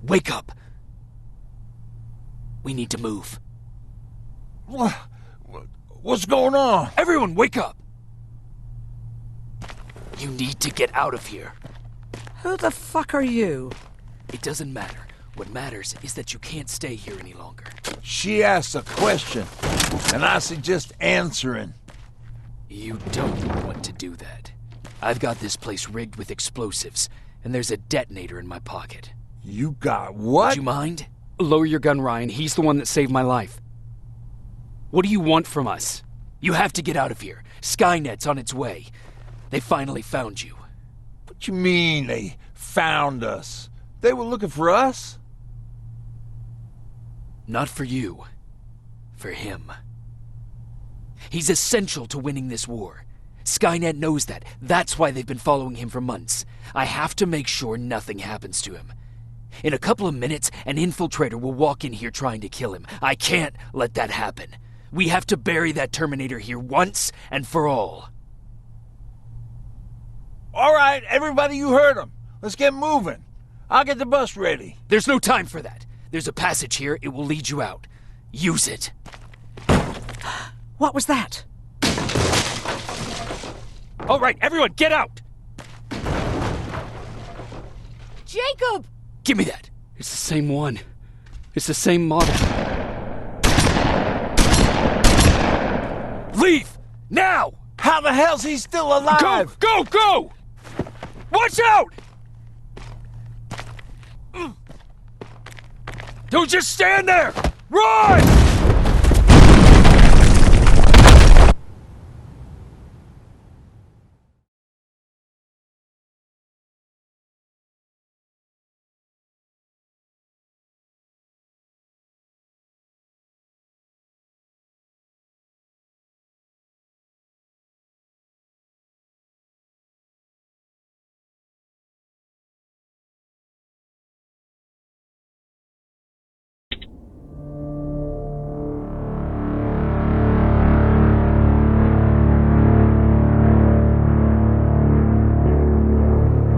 Wake up! We need to move. What's going on? Everyone, wake up! You need to get out of here. Who the fuck are you? It doesn't matter. What matters is that you can't stay here any longer. She asked a question, and I suggest answering. You don't want to do that. I've got this place rigged with explosives, and there's a detonator in my pocket. You got what? Would you mind? Lower your gun, Ryan. He's the one that saved my life. What do you want from us? You have to get out of here. Skynet's on its way. They finally found you. What you mean they found us? They were looking for us? Not for you. For him. He's essential to winning this war. Skynet knows that. That's why they've been following him for months. I have to make sure nothing happens to him. In a couple of minutes, an infiltrator will walk in here trying to kill him. I can't let that happen. We have to bury that Terminator here once and for all. All right, everybody, you heard him. Let's get moving. I'll get the bus ready. There's no time for that. There's a passage here. It will lead you out. Use it. What was that? All right, everyone, get out! Jacob! Give me that. It's the same one. It's the same model. Leave! Now! How the hell's he still alive? Go! Go! Go! Watch out! Don't just stand there! Run!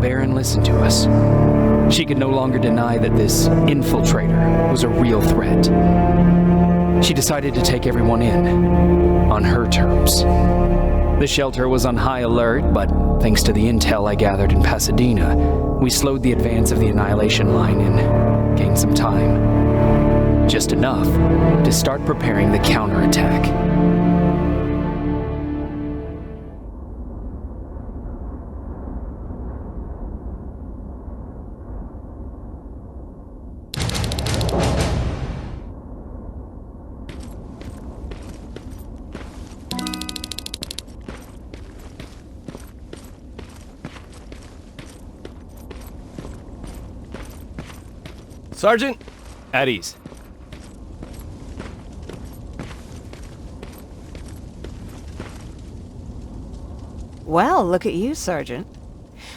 Baron listened to us. She could no longer deny that this infiltrator was a real threat. She decided to take everyone in, on her terms. The shelter was on high alert, but thanks to the intel I gathered in Pasadena, we slowed the advance of the Annihilation Line and gained some time. Just enough to start preparing the counterattack. Sergeant, At ease. Well, look at you, Sergeant.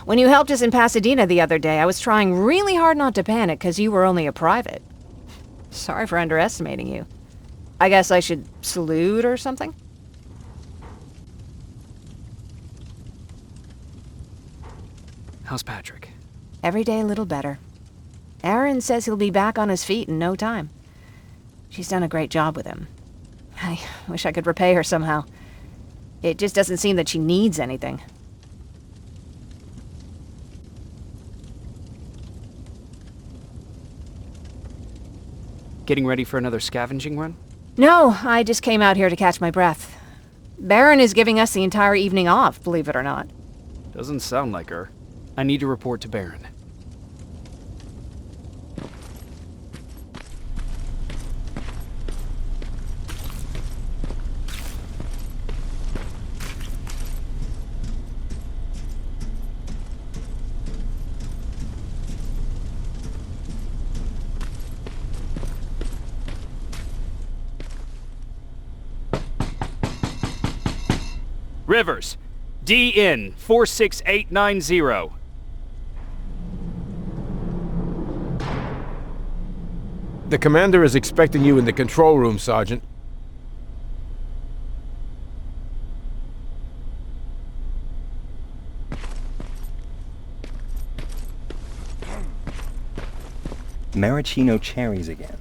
When you helped us in Pasadena the other day, I was trying really hard not to panic because you were only a private. Sorry for underestimating you. I guess I should salute or something? How's Patrick? Every day a little better. Aaron says he'll be back on his feet in no time. She's done a great job with him. I wish I could repay her somehow. It just doesn't seem that she needs anything. Getting ready for another scavenging run? No, I just came out here to catch my breath. Baron is giving us the entire evening off, believe it or not. Doesn't sound like her. I need to report to Baron. Rivers, DN 46890. the commander is expecting you in the control room, Sergeant. Maraschino cherries again.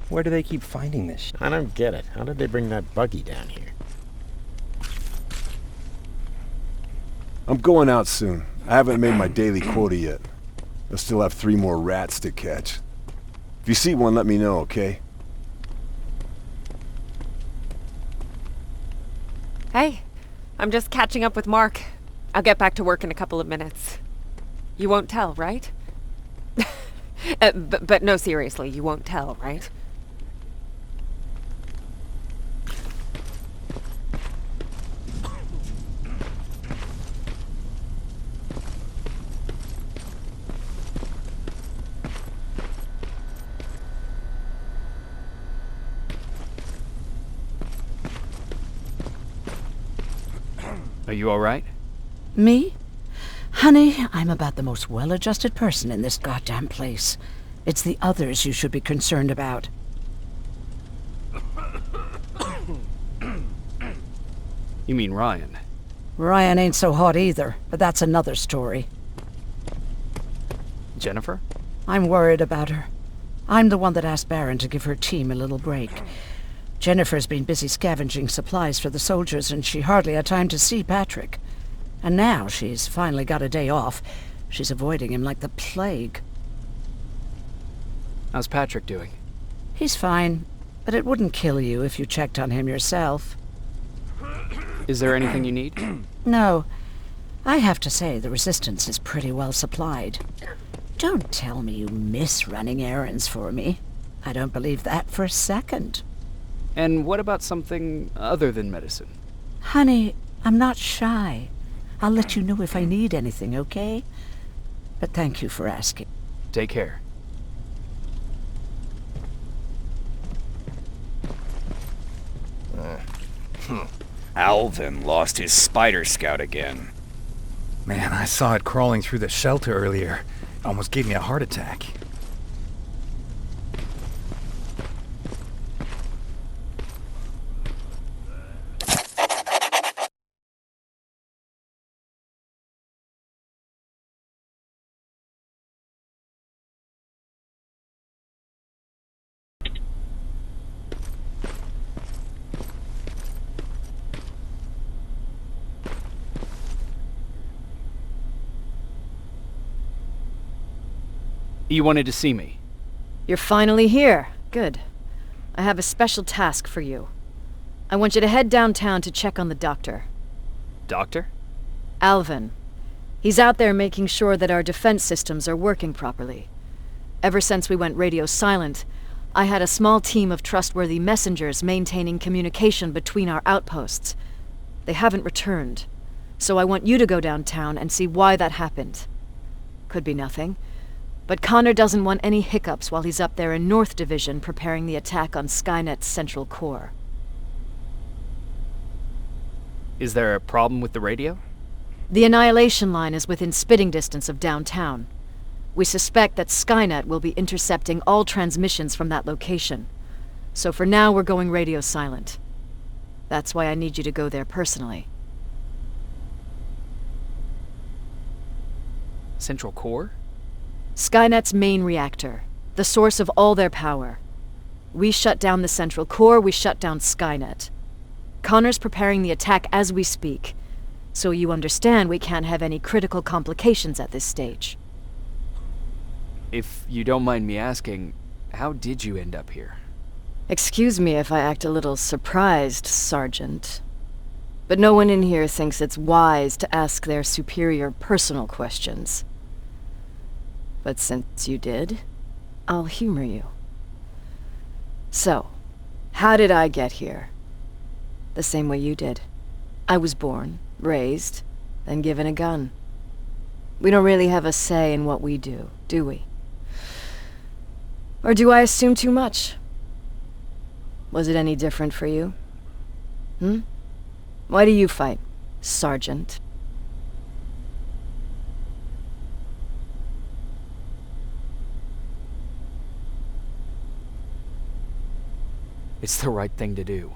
Where do they keep finding this shit? I don't get it. How did they bring that buggy down here? I'm going out soon. I haven't made my daily quota yet. I still have 3 more rats to catch. If you see one, let me know, okay? Hey, I'm just catching up with Mark. I'll get back to work in a couple of minutes. You won't tell, right? But no, seriously, you won't tell, right? Are you alright? Me? Honey, I'm about the most well-adjusted person in this goddamn place. It's the others you should be concerned about. You mean Ryan? Ryan ain't so hot either, but that's another story. Jennifer? I'm worried about her. I'm the one that asked Baron to give her team a little break. Jennifer's been busy scavenging supplies for the soldiers, and she hardly had time to see Patrick. And now she's finally got a day off. She's avoiding him like the plague. How's Patrick doing? He's fine, but it wouldn't kill you if you checked on him yourself. Is there anything you need? No. I have to say the Resistance is pretty well supplied. Don't tell me you miss running errands for me. I don't believe that for a second. And what about something other than medicine? Honey, I'm not shy. I'll let you know if I need anything, okay? But thank you for asking. Take care. Alvin lost his spider scout again. Man, I saw it crawling through the shelter earlier. Almost gave me a heart attack. You wanted to see me? You're finally here. Good. I have a special task for you. I want you to head downtown to check on the doctor. Doctor? Alvin. He's out there making sure that our defense systems are working properly. Ever since we went radio silent, I had a small team of trustworthy messengers maintaining communication between our outposts. They haven't returned, so I want you to go downtown and see why that happened. Could be nothing. But Connor doesn't want any hiccups while he's up there in North Division preparing the attack on Skynet's central core. Is there a problem with the radio? The Annihilation Line is within spitting distance of downtown. We suspect that Skynet will be intercepting all transmissions from that location. So for now, we're going radio silent. That's why I need you to go there personally. Central core? Skynet's main reactor, the source of all their power. We shut down the central core, we shut down Skynet. Connor's preparing the attack as we speak, so you understand we can't have any critical complications at this stage. If you don't mind me asking, how did you end up here? Excuse me if I act a little surprised, Sergeant. But no one in here thinks it's wise to ask their superior personal questions. But since you did, I'll humor you. So, how did I get here? The same way you did. I was born, raised, then given a gun. We don't really have a say in what we do we? Or do I assume too much? Was it any different for you? Why do you fight, Sergeant? It's the right thing to do.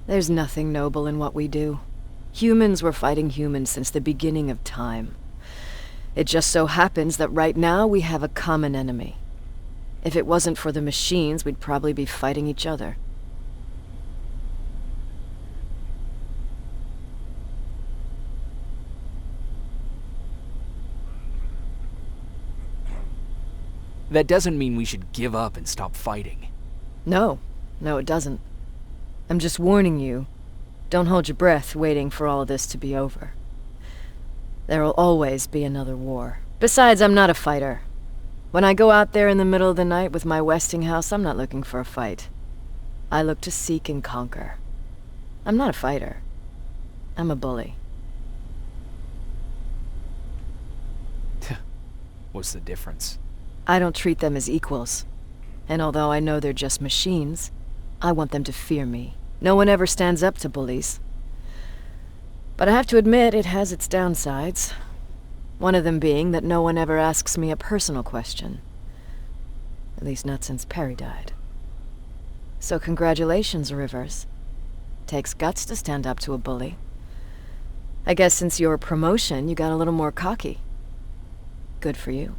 There's nothing noble in what we do. Humans were fighting humans since the beginning of time. It just so happens that right now we have a common enemy. If it wasn't for the machines, we'd probably be fighting each other. That doesn't mean we should give up and stop fighting. No, it doesn't. I'm just warning you. Don't hold your breath waiting for all of this to be over. There'll always be another war. Besides, I'm not a fighter. When I go out there in the middle of the night with my Westinghouse, I'm not looking for a fight. I look to seek and conquer. I'm not a fighter. I'm a bully. What's the difference? I don't treat them as equals. And although I know they're just machines, I want them to fear me. No one ever stands up to bullies. But I have to admit, it has its downsides. One of them being that no one ever asks me a personal question. At least not since Perry died. So congratulations, Rivers. Takes guts to stand up to a bully. I guess since your promotion, you got a little more cocky. Good for you.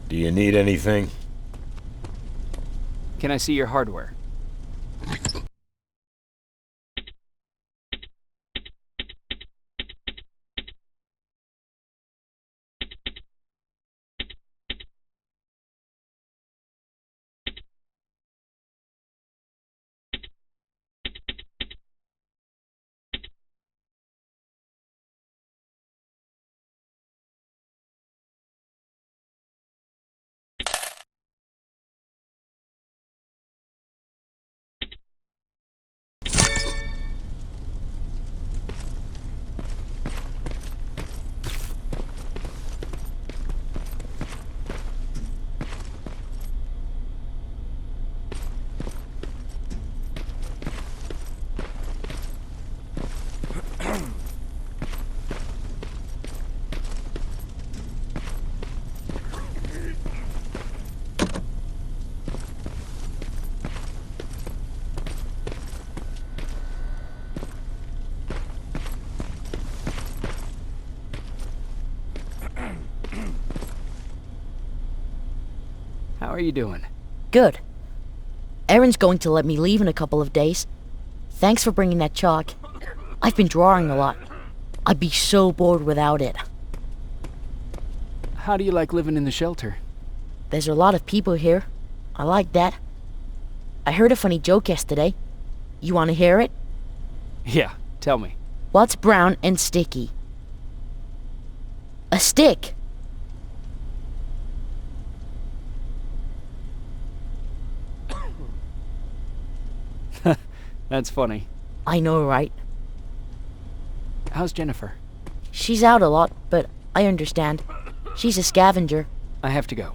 Do you need anything? Can I see your hardware? How are you doing? Good. Erin's going to let me leave in a couple of days. Thanks for bringing that chalk. I've been drawing a lot. I'd be so bored without it. How do you like living in the shelter? There's a lot of people here. I like that. I heard a funny joke yesterday. You want to hear it? Yeah, tell me. What's brown and sticky? A stick. That's funny. I know, right? How's Jennifer? She's out a lot, but I understand. She's a scavenger. I have to go.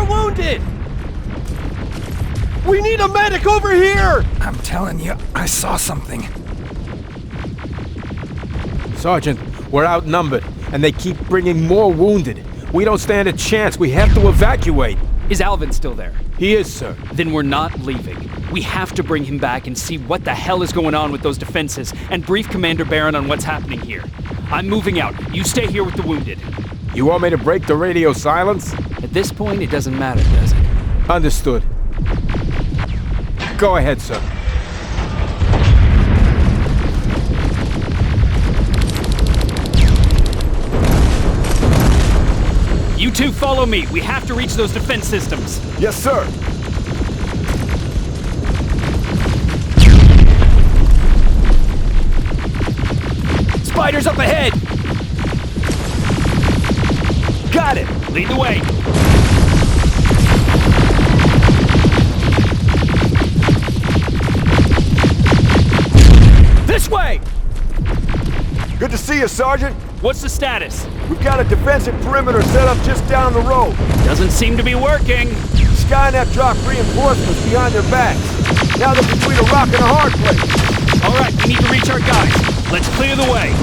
Wounded! We need a medic over here! I'm telling you, I saw something. Sergeant, we're outnumbered, and they keep bringing more wounded. We don't stand a chance. We have to evacuate. Is Alvin still there? He is, sir. Then we're not leaving. We have to bring him back and see what the hell is going on with those defenses, and brief Commander Barron on what's happening here. I'm moving out. You stay here with the wounded. You want me to break the radio silence? At this point, it doesn't matter, does it? Understood. Go ahead, sir. You two follow me. We have to reach those defense systems. Yes, sir. Spiders up ahead! Got it! Lead the way! This way! Good to see you, Sergeant. What's the status? We've got a defensive perimeter set up just down the road. Doesn't seem to be working. Skynet dropped reinforcements behind their backs. Now they're between a rock and a hard place. All right, we need to reach our guys. Let's clear the way.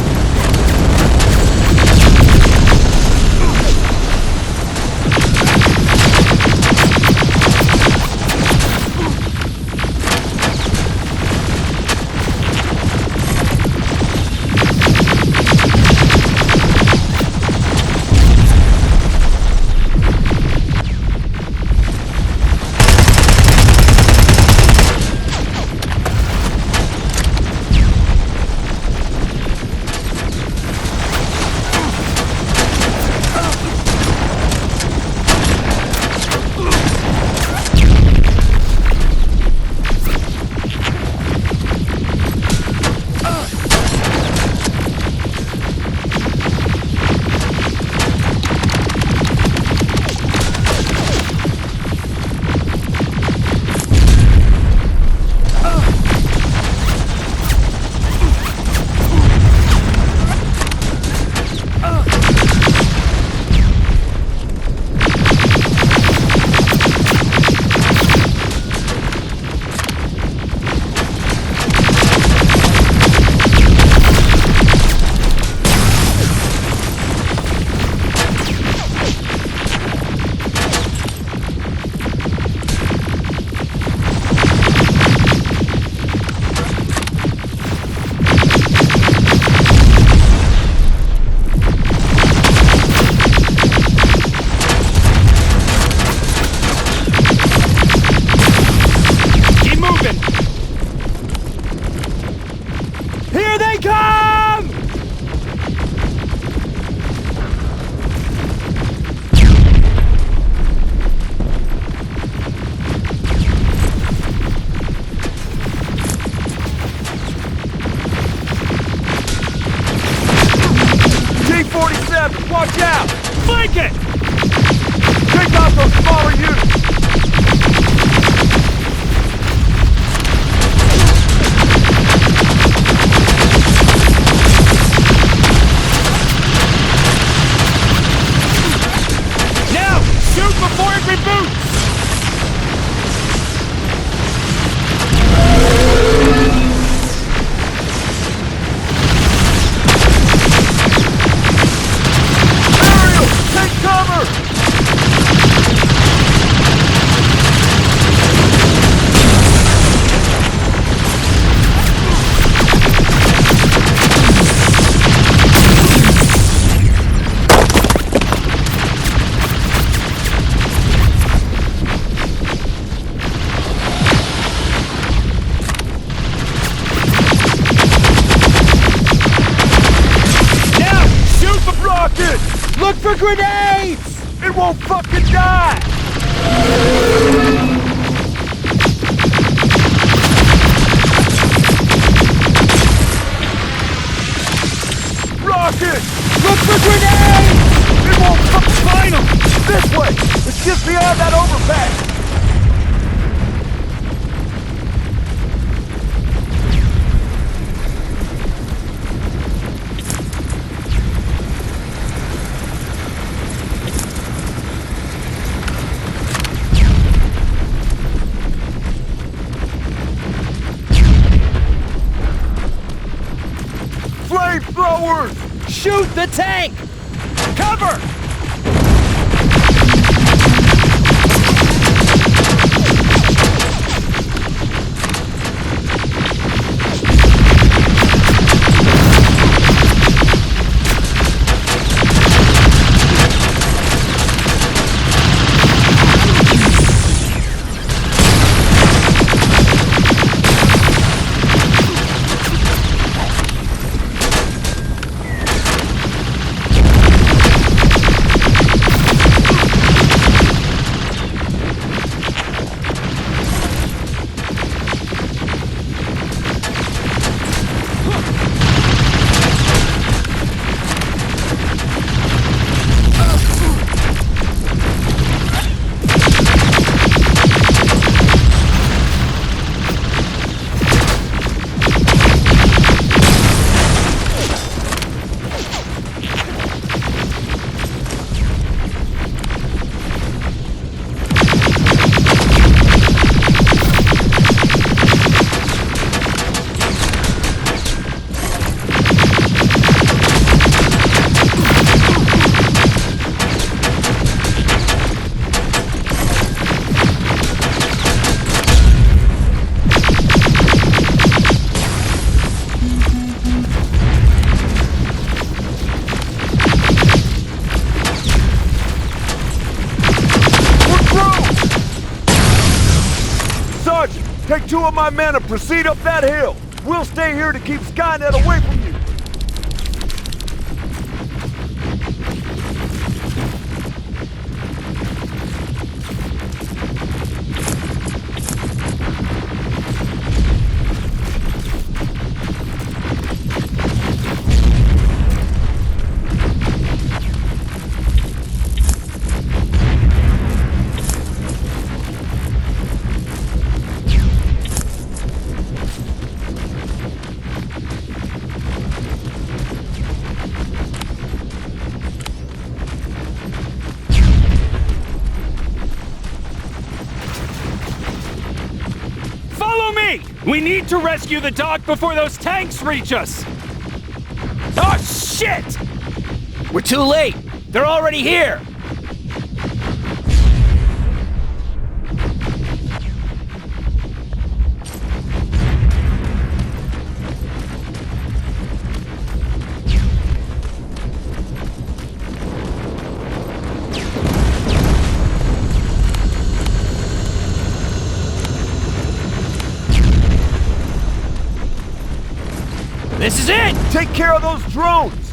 Watch out! Flank it! Take out those smaller units! Now! Shoot before it reboots! Take cover! Now! Shoot the rockets! Look for grenades! It won't fucking die! Rocket! Look for grenades! It won't fucking find them! This way! It's just beyond that overpass! Flamethrowers! Shoot the tank! Cover! Take 2 of my men and proceed up that hill. We'll stay here to keep Skynet away from you. We need to rescue the dock before those tanks reach us! Oh, shit! We're too late! They're already here! This is it! Take care of those drones!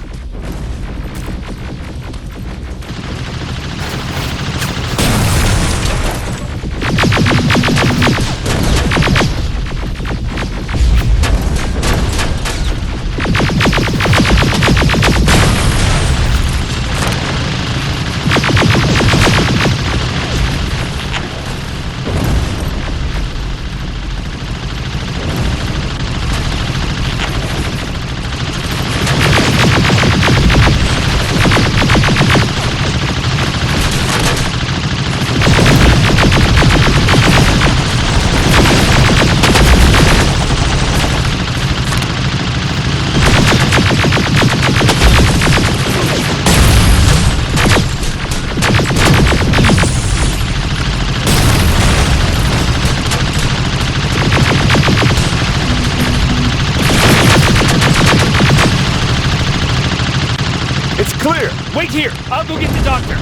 Clear! Wait here! I'll go get the doctor!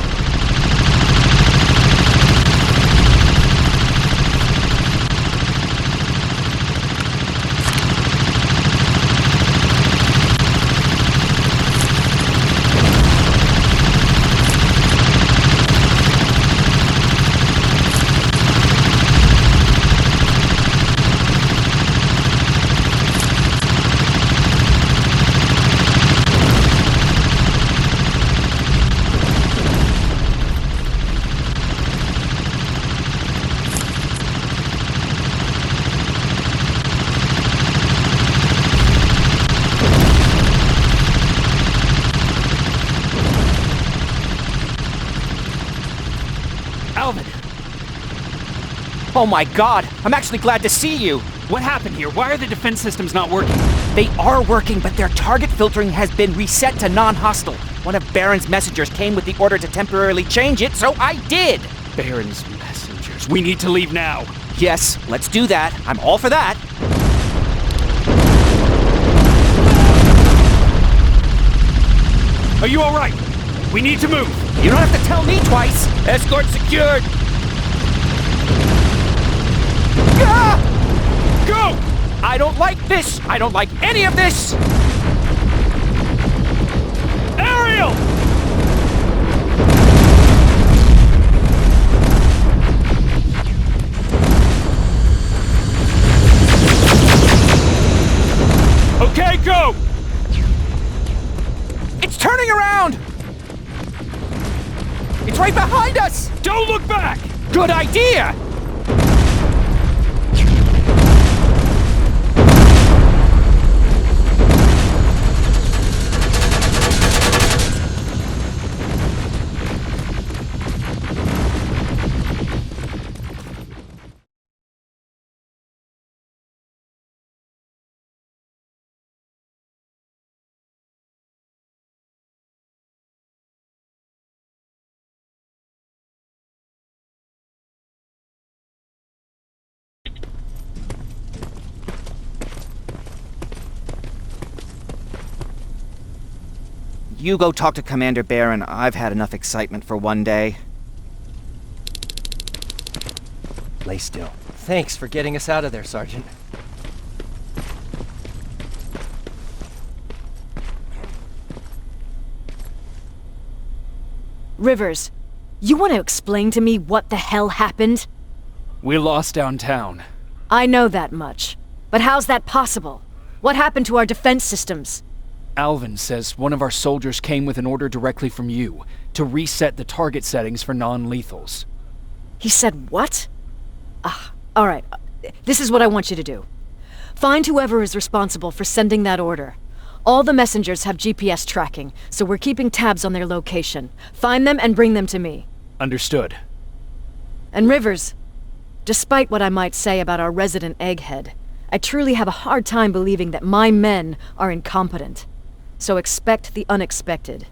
Oh my god, I'm actually glad to see you! What happened here? Why are the defense systems not working? They are working, but their target filtering has been reset to non-hostile. One of Baron's messengers came with the order to temporarily change it, so I did! Baron's messengers. We need to leave now. Yes, let's do that. I'm all for that. Are you alright? We need to move. You don't have to tell me twice. Escort secured. Ah! Go! I don't like this! I don't like any of this! Ariel! Okay, go! It's turning around! It's right behind us! Don't look back! Good idea! You go talk to Commander Baron. I've had enough excitement for one day. Lay still. Thanks for getting us out of there, Sergeant. Rivers, you want to explain to me what the hell happened? We lost downtown. I know that much. But how's that possible? What happened to our defense systems? Alvin says one of our soldiers came with an order directly from you to reset the target settings for non-lethals. He said what? All right. This is what I want you to do. Find whoever is responsible for sending that order. All the messengers have GPS tracking, so we're keeping tabs on their location. Find them and bring them to me. Understood. And Rivers, despite what I might say about our resident egghead, I truly have a hard time believing that my men are incompetent. So expect the unexpected.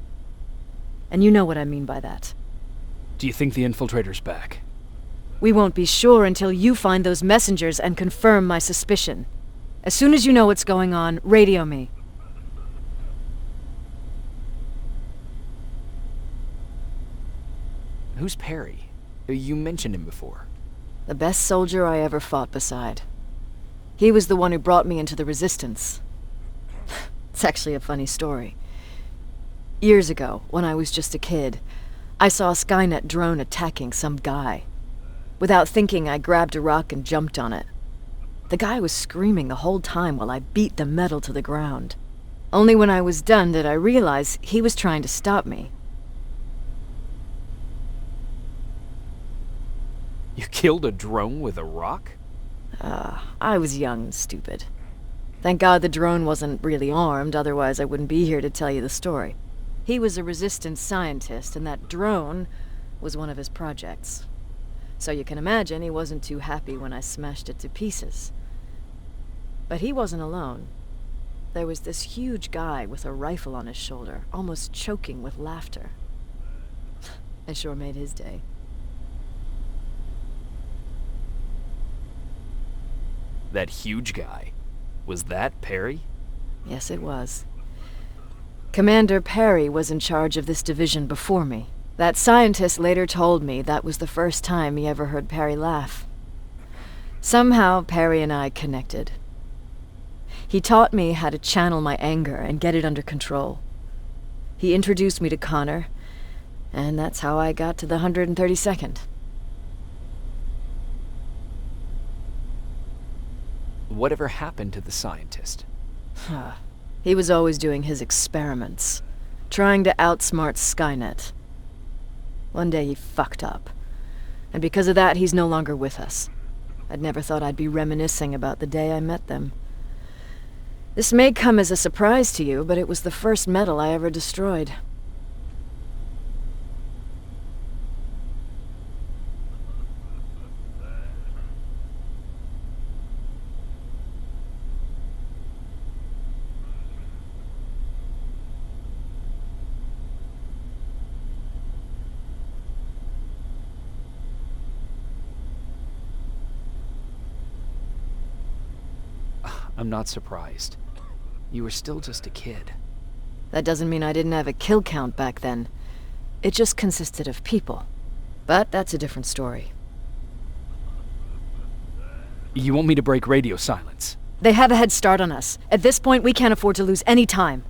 And you know what I mean by that. Do you think the infiltrator's back? We won't be sure until you find those messengers and confirm my suspicion. As soon as you know what's going on, radio me. Who's Perry? You mentioned him before. The best soldier I ever fought beside. He was the one who brought me into the Resistance. It's actually a funny story. Years ago, when I was just a kid, I saw a Skynet drone attacking some guy. Without thinking, I grabbed a rock and jumped on it. The guy was screaming the whole time while I beat the metal to the ground. Only when I was done did I realize he was trying to stop me. You killed a drone with a rock? I was young and stupid. Thank God the drone wasn't really armed, otherwise I wouldn't be here to tell you the story. He was a Resistance scientist, and that drone was one of his projects. So you can imagine he wasn't too happy when I smashed it to pieces. But he wasn't alone. There was this huge guy with a rifle on his shoulder, almost choking with laughter. I sure made his day. That huge guy. Was that Perry? Yes, it was. Commander Perry was in charge of this division before me. That scientist later told me that was the first time he ever heard Perry laugh. Somehow, Perry and I connected. He taught me how to channel my anger and get it under control. He introduced me to Connor, and that's how I got to the 132nd. Whatever happened to the scientist? He was always doing his experiments, trying to outsmart Skynet. One day he fucked up, and because of that he's no longer with us. I'd never thought I'd be reminiscing about the day I met them. This may come as a surprise to you, but it was the first metal I ever destroyed. I'm not surprised. You were still just a kid. That doesn't mean I didn't have a kill count back then. It just consisted of people. But that's a different story. You want me to break radio silence? They have a head start on us. At this point, we can't afford to lose any time.